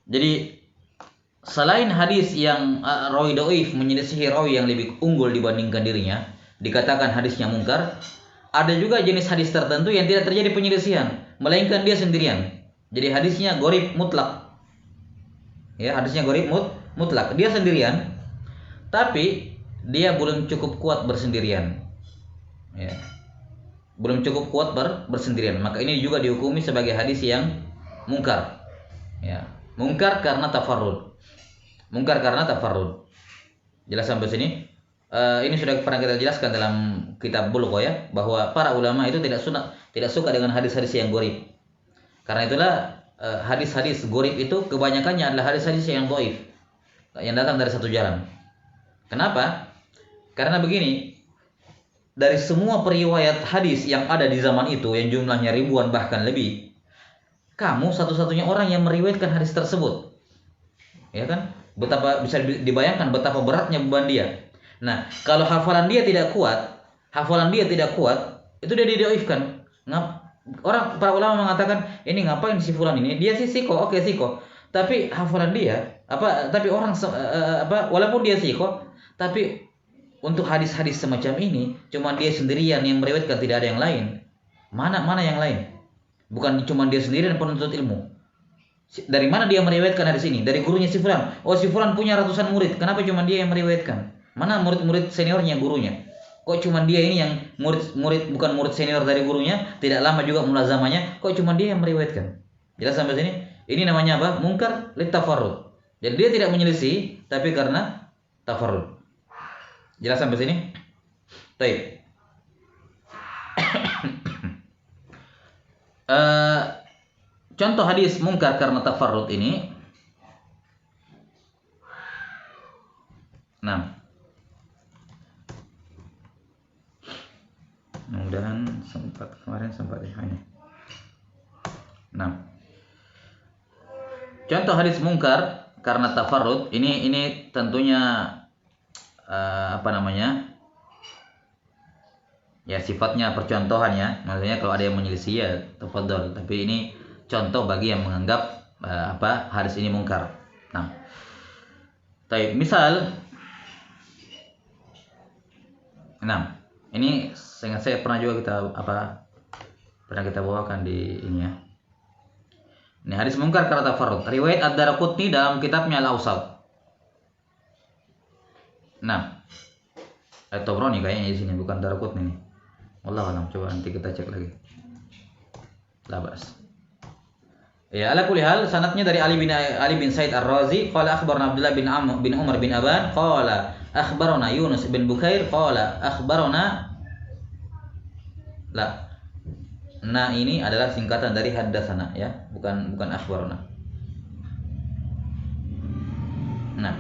A: Jadi selain hadis yang rawi dhaif menyelisihi rawi yang lebih unggul dibandingkan dirinya, dikatakan hadisnya mungkar, ada juga jenis hadis tertentu yang tidak terjadi penyelisihan, melainkan dia sendirian. Jadi hadisnya gharib mutlak. Ya, hadisnya gharib mutlak. Dia sendirian, tapi dia belum cukup kuat bersendirian. Ya. Belum cukup kuat bersendirian. Maka ini juga dihukumi sebagai hadis yang mungkar. Ya. Mungkar karena tafarrud. Mungkar karena tafarrud. Jelas sampai sini? Ini sudah pernah kita jelaskan dalam kitab Bulughah ya, bahwa para ulama itu tidak suka dengan hadis-hadis yang gharib. Karena itulah hadis-hadis gharib itu kebanyakannya adalah hadis-hadis yang dhaif, yang datang dari satu jalan. Kenapa? Karena begini, dari semua periwayat hadis yang ada di zaman itu yang jumlahnya ribuan bahkan lebih, kamu satu-satunya orang yang meriwayatkan hadis tersebut. Ya kan? Betapa bisa dibayangkan betapa beratnya beban dia. Nah, kalau hafalan dia tidak kuat, itu dia didhaifkan. Para ulama mengatakan, ini ngapain si fulan ini? Dia sih siko, oke siko. Tapi hafalan dia, walaupun dia siko, tapi untuk hadis-hadis semacam ini, cuma dia sendirian yang meriwayatkan, tidak ada yang lain. Mana yang lain? Bukan cuma dia sendirian penuntut ilmu. Dari mana dia meriwayatkan hadis ini? Dari gurunya si fulan. Oh, si fulan punya ratusan murid. Kenapa cuma dia yang meriwayatkan? Mana murid-murid seniornya, gurunya? Kok cuma dia ini yang murid bukan murid senior dari gurunya, tidak lama juga mulazamanya, kok cuma dia yang meriwayatkan? Jelas sampai sini? Ini namanya apa? Munkar lit tafarrud. Jadi dia tidak menyelisih, tapi karena tafarrud. Jelas sampai sini? Baik. Contoh hadis munkar karena tafarrud ini. Nah, mudah-mudahan kemarin sempat hanya. Nah, contoh hadis munkar karena tafarrud ini tentunya ya sifatnya percontohannya. Maksudnya kalau ada yang menyelisih ya tafadhol, tapi ini contoh bagi yang menganggap hadis ini munkar. Nah, misal, nah ini saya pernah juga kita Pernah kita bawakan di ini ya. Ini hadis mungkar karena tafarrud. Riwayat Ad-Darqutni dalam kitabnya Al-Awsat. Nah, At-Tabrani kayaknya di sini, bukan Darqutni nih. Wallahu alam, coba nanti kita cek lagi. Labas. Ya, ala kulli hal sanadnya dari Ali bin Said Ar-Razi qala akhbarana Abdullah bin Umar bin Aban qala akhbarana Yunus bin Bukhair qala akhbarana la. Nah, ini adalah singkatan dari haddatsana ya, bukan akhbarana. Nah,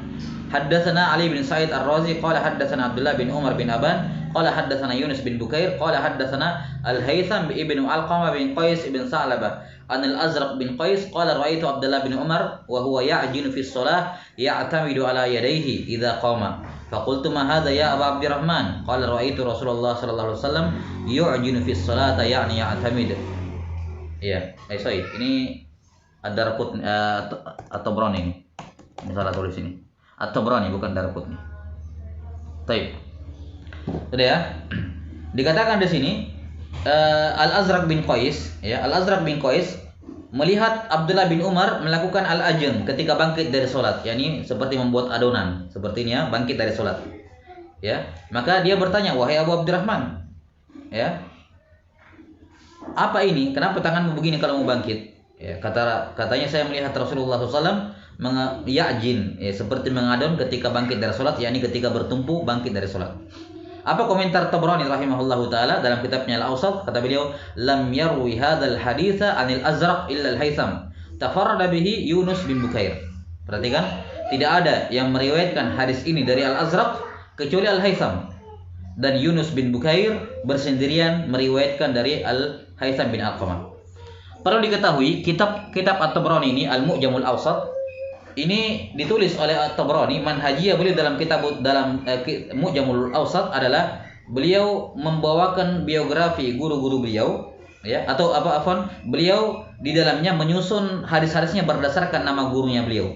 A: haddatsana Ali bin Said Ar-Razi qala haddatsana Abdullah bin Umar bin Aban qala haddatsana Yunus bin Bukhair qala haddatsana Al-Haytham ibn Alqamah bin Qais ibn Sa'labah an Al-Azraq bin Qais qala ra'aitu Abdullah bin Umar wa huwa ya'jinu fi shalah ya'tamidu ala yadayhi idza qama faqultu ma hadha ya Aba Abdurrahman qala ra'aitu Rasulullah sallallahu alaihi wasallam yu'jinu fi shalata ya'ni ya'tamid. Ya, sorry, ini Ad-Darqutni atau Brown ini. Ini salah tulis ini. At-Tabrani bukan Darqutni. Baik. Sudah ya. Dikatakan di sini Al-Azraq bin Qais ya, Al-Azraq bin Qais melihat Abdullah bin Umar melakukan al-ajn ketika bangkit dari salat, yakni seperti membuat adonan, seperti ini ya, bangkit dari salat. Ya, maka dia bertanya, "Wahai Abu Abdurrahman, ya, apa ini? Kenapa tanganmu begini kalau mau bangkit?" Ya, katanya saya melihat Rasulullah SAW ya'jin, ya, seperti mengadon ketika bangkit dari salat, yakni ketika bertumpu bangkit dari salat. Apa komentar Tabrani rahimahullahu taala dalam kitabnya Al-Awsat? Kata beliau, "Lam yarwi hadzal haditsa 'anil Azraq illa Al-Haytham. Tafarrada bihi Yunus bin Bukhair." Perhatikan, tidak ada yang meriwayatkan hadis ini dari Al-Azraq kecuali Al-Haytham. Dan Yunus bin Bukhair bersendirian meriwayatkan dari Al-Haytham bin Alqamah. Perlu diketahui, kitab At-Tabrani ini Al-Mu'jamul Awsat ini ditulis oleh At-Tabrani. Manhajiyah beliau dalam Mu'jamul Awsat adalah beliau membawakan biografi guru-guru beliau ya, atau beliau di dalamnya menyusun hadis-hadisnya berdasarkan nama gurunya beliau.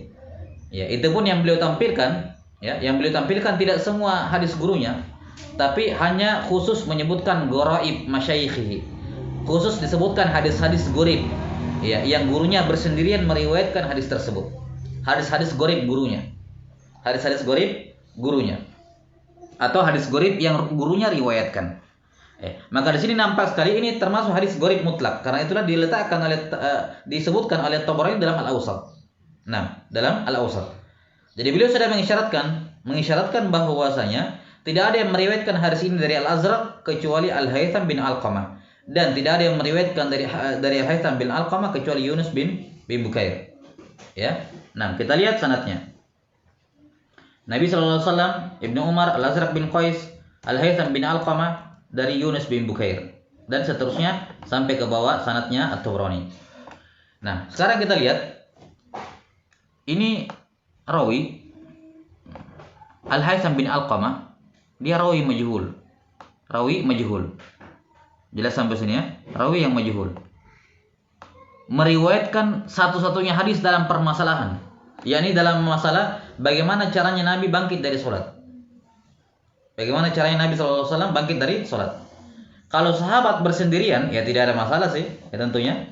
A: Ya, itu pun yang beliau tampilkan ya, yang beliau tampilkan tidak semua hadis gurunya, tapi hanya khusus menyebutkan gharaib masyayikhi. Khusus disebutkan hadis-hadis gharib ya, yang gurunya bersendirian meriwayatkan hadis tersebut. Hadis-hadis gharib gurunya. Hadis-hadis gharib gurunya. Atau hadis gharib yang gurunya riwayatkan. Maka di sini nampak sekali ini termasuk hadis gharib mutlak. Karena itulah disebutkan oleh Tabrani dalam Al-Awsat. Nah, dalam Al-Awsat. Jadi beliau sudah mengisyaratkan bahwasanya tidak ada yang meriwayatkan hadis ini dari Al-Azraq kecuali Al-Haytham bin Alqamah, dan tidak ada yang meriwayatkan dari Al-Haytham bin Alqamah kecuali Yunus bin Bukhair. Ya. Nah, kita lihat sanadnya. Nabi sallallahu alaihi wasallam, Ibnu Umar, Al-Azraq bin Qais, Al-Haytham bin Alqamah dari Yunus bin Bukhair, dan seterusnya sampai ke bawah sanadnya At-Tabrani. Nah, sekarang kita lihat ini rawi Al-Haytham bin Alqamah, dia rawi majhul. Rawi majhul. Jelas sampai sini ya? Rawi yang majhul. Meriwayatkan satu-satunya hadis dalam permasalahan, yakni dalam masalah bagaimana caranya Nabi bangkit dari sholat. Bagaimana caranya Nabi SAW bangkit dari sholat. Kalau sahabat bersendirian, ya tidak ada masalah sih, ya tentunya.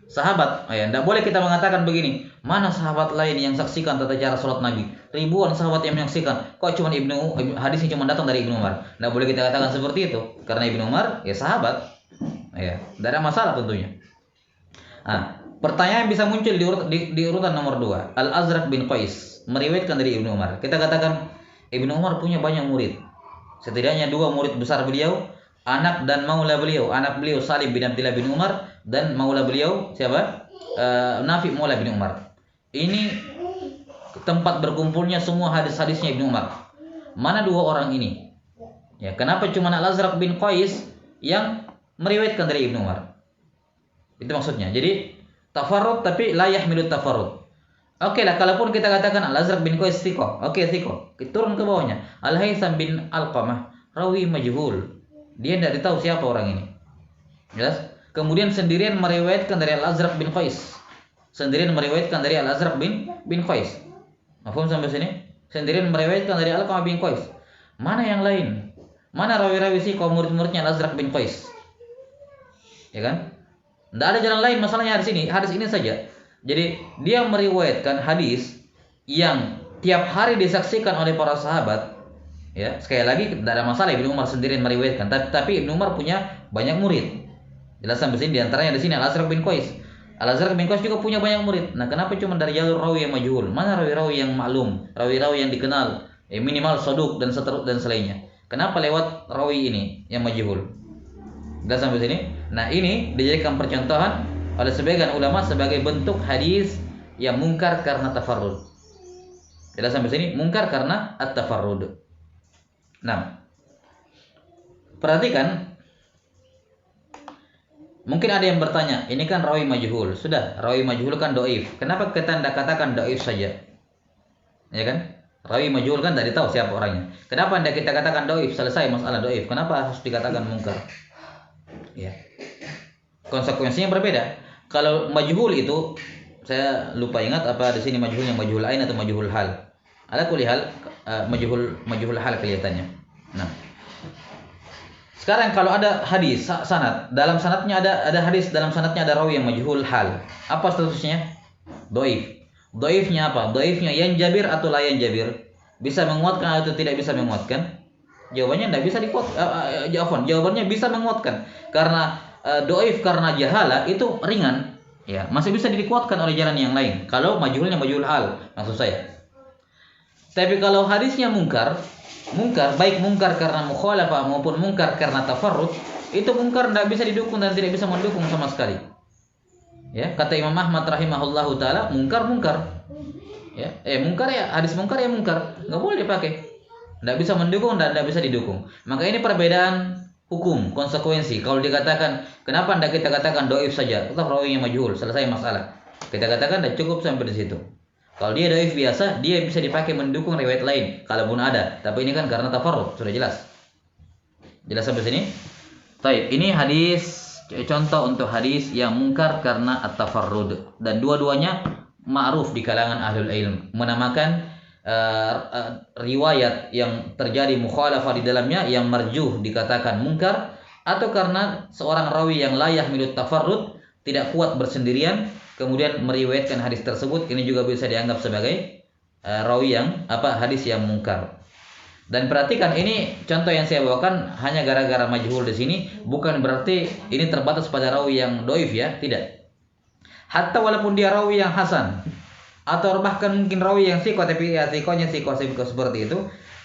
A: Sahabat, ya tidak boleh kita mengatakan begini, mana sahabat lain yang saksikan tata cara sholat Nabi? Ribuan sahabat yang menyaksikan, kok cuma hadisnya cuma datang dari Ibnu Umar? Tidak boleh kita katakan seperti itu, karena Ibnu Umar ya sahabat, ya tidak ada masalah tentunya. Nah, pertanyaan bisa muncul di urutan nomor 2. Al-Azraq bin Qais meriwayatkan dari Ibnu Umar. Kita katakan Ibnu Umar punya banyak murid. Setidaknya 2 murid besar beliau, anak dan maula beliau. Anak beliau Salim bin Abdullah bin Umar, dan maula beliau siapa? Nafi maula bin Umar. Ini tempat berkumpulnya semua hadis-hadisnya Ibnu Umar. Mana 2 orang ini? Ya, kenapa cuma Al-Azraq bin Qais yang meriwayatkan dari Ibnu Umar? Itu maksudnya. Jadi tafarrud tapi la yahmilut tafarrud. Oke lah, kalaupun kita katakan Al-Azraq bin Qais thiqah. Oke, thiqah. Turun ke bawahnya. Al-Haytham bin Alqamah rawi majhul. Dia tidak tahu siapa orang ini. Jelas? Kemudian sendirian meriwayatkan dari Al-Azraq bin Qais. Sendirian meriwayatkan dari Al-Azraq bin Qais. Mafhum sampai sini? Sendirian meriwayatkan dari Alqamah bin Qais. Mana yang lain? Mana rawi-rawi thiqah murid-muridnya Al-Azraq bin Qais? Ya kan? Tidak ada jalan lain, masalahnya hadis ini saja. Jadi dia meriwayatkan hadis yang tiap hari disaksikan oleh para sahabat. Ya, sekali lagi tidak ada masalah Ibnu Umar sendiri meriwayatkan, tapi Ibnu Umar punya banyak murid. Jelas sampai sini, diantaranya di sini Al-Azraq bin Qais. Al-Azraq bin Qais juga punya banyak murid. Nah, kenapa cuma dari jalur rawi yang majhul? Mana rawi-rawi yang maklum, rawi-rawi yang dikenal, minimal soduk dan selainnya? Kenapa lewat rawi ini yang majhul? Jelas sampai sini. Nah, ini dijadikan percontohan oleh sebagian ulama sebagai bentuk hadis yang mungkar karena tafarrud. Jelas sampai sini, mungkar karena at-tafarrud. Nah, perhatikan. Mungkin ada yang bertanya, ini kan rawi majhul. Sudah, rawi majhul kan doif. Kenapa kita tidak katakan doif saja? Ya kan? Rawi majhul kan tidak tahu siapa orangnya. Kenapa tidak kita katakan doif? Selesai masalah doif. Kenapa harus dikatakan mungkar? Ya. Konsekuensinya berbeda. Kalau majhul itu, saya lupa ingat apa di sini majhulnya, majhul ain atau majhul hal. Ala kulli hal majhul hal kelihatannya. Nah, sekarang kalau ada hadis sanad, dalam sanadnya ada hadis, dalam sanadnya ada rawi yang majhul hal. Apa statusnya? Dhaif. Dhaifnya apa? Dhaifnya yanjabir atau la yanjabir? Bisa menguatkan atau tidak bisa menguatkan? Jawabannya tidak bisa dikuatkan. Jawabannya bisa menguatkan. Karena dhaif karena jahala itu ringan, ya, masih bisa dikuatkan oleh jalan yang lain. Kalau majhulnya majhul hal, maksud saya. Tapi kalau hadisnya mungkar baik mungkar karena mukhalafah maupun mungkar karena tafarrud, itu mungkar tidak bisa didukung dan tidak bisa mendukung sama sekali. Ya, kata Imam Ahmad rahimahullahu taala, mungkar. Ya, mungkar ya, hadis mungkar ya mungkar, nggak boleh dipakai. Tidak bisa mendukung dan tidak bisa didukung. Maka ini perbedaan hukum, konsekuensi. Kalau dikatakan, kenapa tidak kita katakan dhaif saja? Tetap rawinya majhul, selesai masalah. Kita katakan dan cukup sampai di situ. Kalau dia dhaif biasa, dia bisa dipakai mendukung riwayat lain kalaupun ada. Tapi ini kan karena tafarrud, sudah jelas. Jelas sampai sini? Baik, ini hadis, contoh untuk hadis yang mungkar karena at-tafarrud, dan dua-duanya ma'ruf di kalangan ahlul ilm, menamakan riwayat yang terjadi mukhalafah di dalamnya yang marjuh dikatakan mungkar, atau karena seorang rawi yang la yahmilut tafarrud, tidak kuat bersendirian, kemudian meriwayatkan hadis tersebut, ini juga bisa dianggap sebagai rawi yang hadis yang mungkar. Dan perhatikan, ini contoh yang saya bawakan hanya gara-gara majhul di sini, bukan berarti ini terbatas pada rawi yang doif, ya, tidak. Hatta walaupun dia rawi yang hasan, atau bahkan mungkin rawi yang sikoh, tapi ya sikohnya sikoh seperti itu,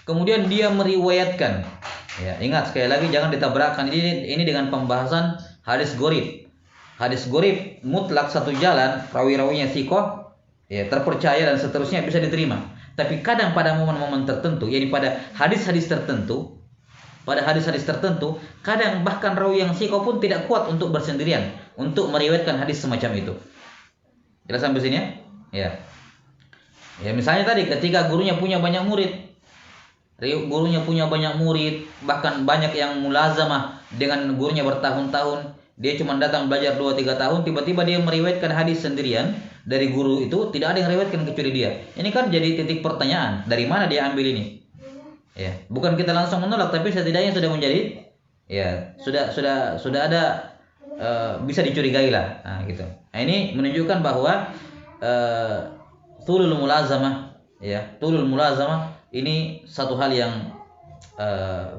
A: kemudian dia meriwayatkan, ya, ingat sekali lagi jangan ditabrakkan ini dengan pembahasan hadis gharib. Hadis gharib mutlak satu jalan, rawi-rawinya sikoh, ya, terpercaya dan seterusnya bisa diterima. Tapi kadang pada momen-momen tertentu, yakni pada hadis-hadis tertentu, kadang bahkan rawi yang sikoh pun tidak kuat untuk bersendirian untuk meriwayatkan hadis semacam itu. Jelas sampai sini, ya? Ya, misalnya tadi ketika gurunya punya banyak murid, bahkan banyak yang mulazamah dengan gurunya bertahun-tahun. Dia cuma datang belajar 2-3 tahun, tiba-tiba dia meriwayatkan hadis sendirian dari guru itu, tidak ada yang meriwayatkan kecuali dia. Ini kan jadi titik pertanyaan, dari mana dia ambil ini? Ya, bukan kita langsung menolak, tapi setidaknya sudah menjadi, ya, sudah ada bisa dicurigai lah, gitu. Nah, ini menunjukkan bahwa tulul mulazamah, ya, tulul mulazamah ini satu hal yang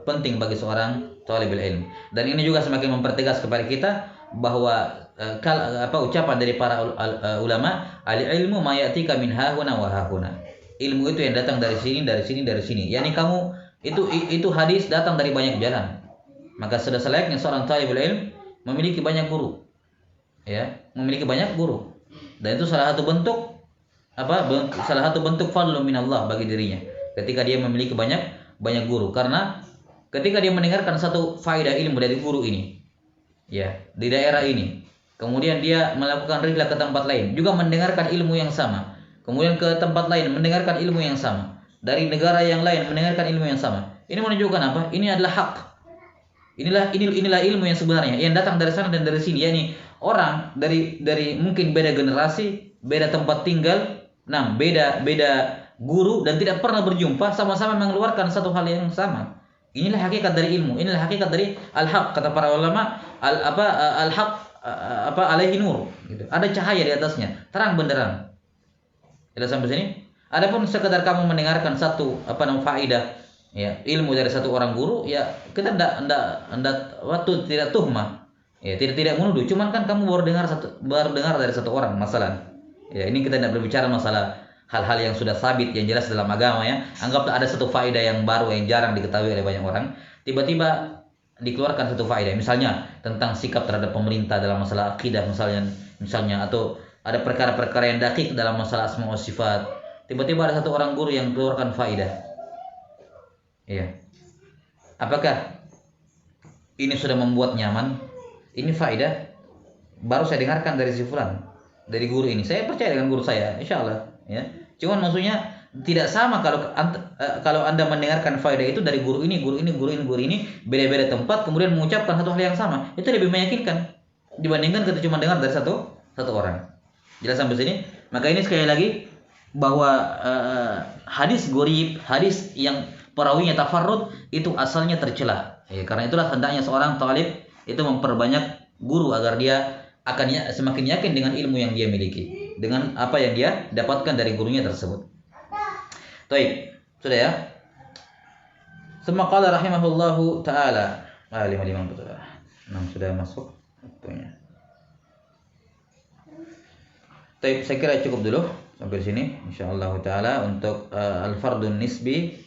A: penting bagi seorang talibul ilm. Dan ini juga semakin mempertegas kepada kita bahwa ucapan dari para ulama, al ilmu ma yatika min hahuna wa hahuna. Ilmu itu yang datang dari sini. Yani kamu itu hadis datang dari banyak jalan. Maka sudah selayaknya seorang talibul ilm memiliki banyak guru. Ya, memiliki banyak guru. Dan itu salah satu bentuk fadlu minallah bagi dirinya ketika dia memiliki banyak guru, karena ketika dia mendengarkan satu faedah ilmu dari guru ini, ya, di daerah ini, kemudian dia melakukan rihlah ke tempat lain juga mendengarkan ilmu yang sama, kemudian ke tempat lain mendengarkan ilmu yang sama, dari negara yang lain mendengarkan ilmu yang sama, ini menunjukkan apa? Ini adalah hak. Inilah ilmu yang sebenarnya yang datang dari sana dan dari sini, yakni orang dari mungkin beda generasi, beda tempat tinggal, beda guru, dan tidak pernah berjumpa, sama-sama mengeluarkan satu hal yang sama. Inilah hakikat dari ilmu, inilah hakikat dari al-haq. Kata para ulama, al-haq alaihi nur gitu. Ada cahaya di atasnya, terang benderang. Sudah sampai sini? Adapun sekedar kamu mendengarkan satu faedah ya, ilmu dari satu orang guru, ya kita ndak waktu tidak tuhmah. Ya, tidak menuduh, cuman kan kamu baru dengar dari satu orang masalah. Ya, ini kita tidak berbicara masalah hal-hal yang sudah sabit yang jelas dalam agama ya. Anggaplah ada satu faedah yang baru yang jarang diketahui oleh banyak orang, tiba-tiba dikeluarkan satu faedah, misalnya tentang sikap terhadap pemerintah dalam masalah akidah misalnya atau ada perkara-perkara yang dakik dalam masalah asma wa sifat. Tiba-tiba ada satu orang guru yang keluarkan faedah. Iya. Apakah ini sudah membuat nyaman? Ini faedah baru saya dengarkan dari si fulan, dari guru ini. Saya percaya dengan guru saya, insya Allah. Ya. Cuman maksudnya tidak sama kalau Anda mendengarkan faedah itu dari guru ini, beda-beda tempat, kemudian mengucapkan satu hal yang sama. Itu lebih meyakinkan dibandingkan kita cuma dengar dari satu orang. Jelas sampai sini? Maka ini sekali lagi bahwa hadis gharib, hadis yang perawinya tafarrud itu asalnya tercela. Ya, karena itulah hendaknya seorang talib itu memperbanyak guru agar dia akan semakin yakin dengan ilmu yang dia miliki, dengan apa yang dia dapatkan dari gurunya tersebut. Baik, sudah ya. Summa qala rahimahullahu taala. 55 betul. 6 sudah masuk waktunya. Baik, saya kira cukup dulu sampai sini insyaallah taala untuk al-fardun nisbi.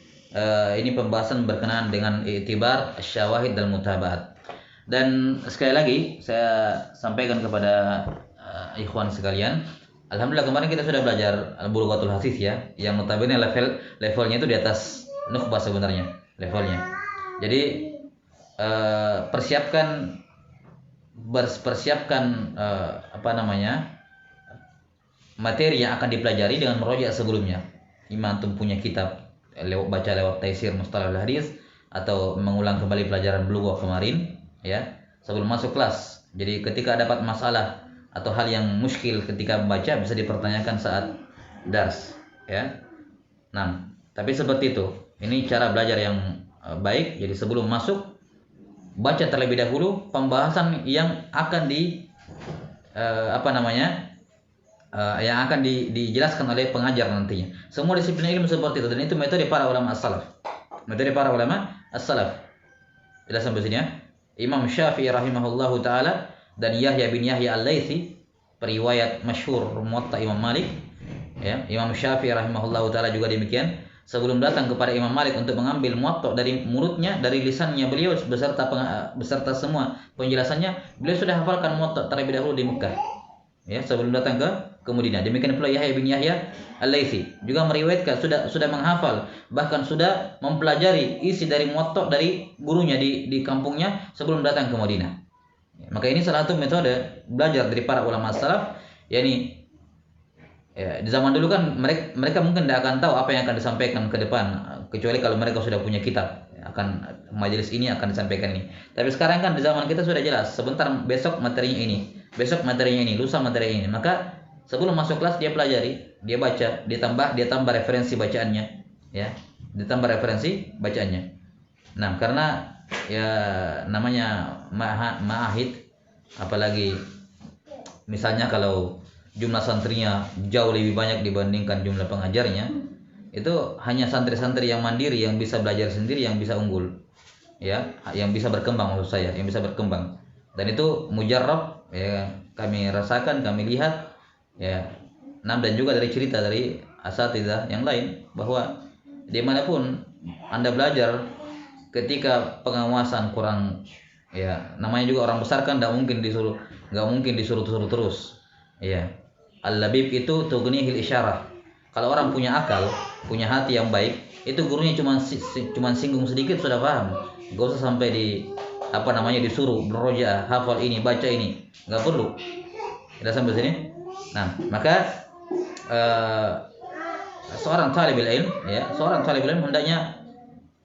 A: Ini pembahasan berkenaan dengan i'tibar syawahid dan mutabaat. Dan sekali lagi saya sampaikan kepada ikhwan sekalian, alhamdulillah kemarin kita sudah belajar Bulughatul Hadits ya, yang notabene levelnya itu di atas nukhbah sebenarnya levelnya. Jadi persiapkan materi yang akan dipelajari dengan merojak sebelumnya. Antum punya kitab baca lewat Taisir Mustalahul Hadis atau mengulang kembali pelajaran Bulughah kemarin ya, sebelum masuk kelas. Jadi ketika dapat masalah atau hal yang muskil ketika membaca bisa dipertanyakan saat dars ya. Nah, tapi seperti itu. Ini cara belajar yang baik. Jadi sebelum masuk baca terlebih dahulu pembahasan yang akan yang akan dijelaskan oleh pengajar nantinya. Semua disiplin ilmu seperti itu, dan itu metode para ulama as-salaf. Jelas sampai sini ya. Imam Syafi'i rahimahullahu taala dan Yahya bin Yahya Al-Laitsi, periwayat masyhur Muwatta Imam Malik ya. Imam Syafi'i rahimahullahu taala juga demikian. Sebelum datang kepada Imam Malik untuk mengambil Muwatta dari mulutnya, dari lisannya beliau beserta semua penjelasannya, beliau sudah hafalkan Muwatta terlebih dahulu di Mekah. Ya, sebelum datang ke Madinah. Demikian pula Yahya bin Yahya Al-Laitsi juga meriwayatkan sudah menghafal, bahkan sudah mempelajari isi dari Muwatta dari gurunya di kampungnya sebelum datang ke Madinah. Ya, maka ini salah satu metode belajar dari para ulama salaf. Yakni ya, di zaman dulu kan mereka mungkin tidak akan tahu apa yang akan disampaikan ke depan, kecuali kalau mereka sudah punya kitab, akan majelis ini akan disampaikan ini. Tapi sekarang kan di zaman kita sudah jelas, sebentar besok materinya ini, besok materinya ini, lusa materinya ini. Maka sebelum masuk kelas dia pelajari, dia baca, dia tambah referensi bacaannya, ya, ditambah referensi bacaannya. Nah, karena ya namanya ma'ahid, apalagi misalnya kalau jumlah santrinya jauh lebih banyak dibandingkan jumlah pengajarnya, itu hanya santri-santri yang mandiri yang bisa belajar sendiri yang bisa unggul, ya, yang bisa berkembang, maksud saya, yang bisa berkembang. Dan itu mujarrab, ya, kami rasakan, kami lihat, ya. Dan juga dari cerita dari asatidzah yang lain bahwa dimanapun Anda belajar, ketika pengawasan kurang, ya, namanya juga orang besar kan nggak mungkin disuruh terus, ya. Al-labib itu tughnihil isyarah. Kalau orang punya akal, punya hati yang baik, itu gurunya cuma singgung sedikit sudah paham. Gak usah sampai disuruh beroja, hafal ini, baca ini, nggak perlu. Kita sampai sini. Nah, maka seorang talibul ilm hendaknya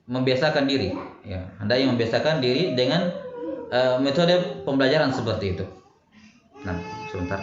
A: membiasakan diri, ya, dengan metode pembelajaran seperti itu. Nah, sebentar.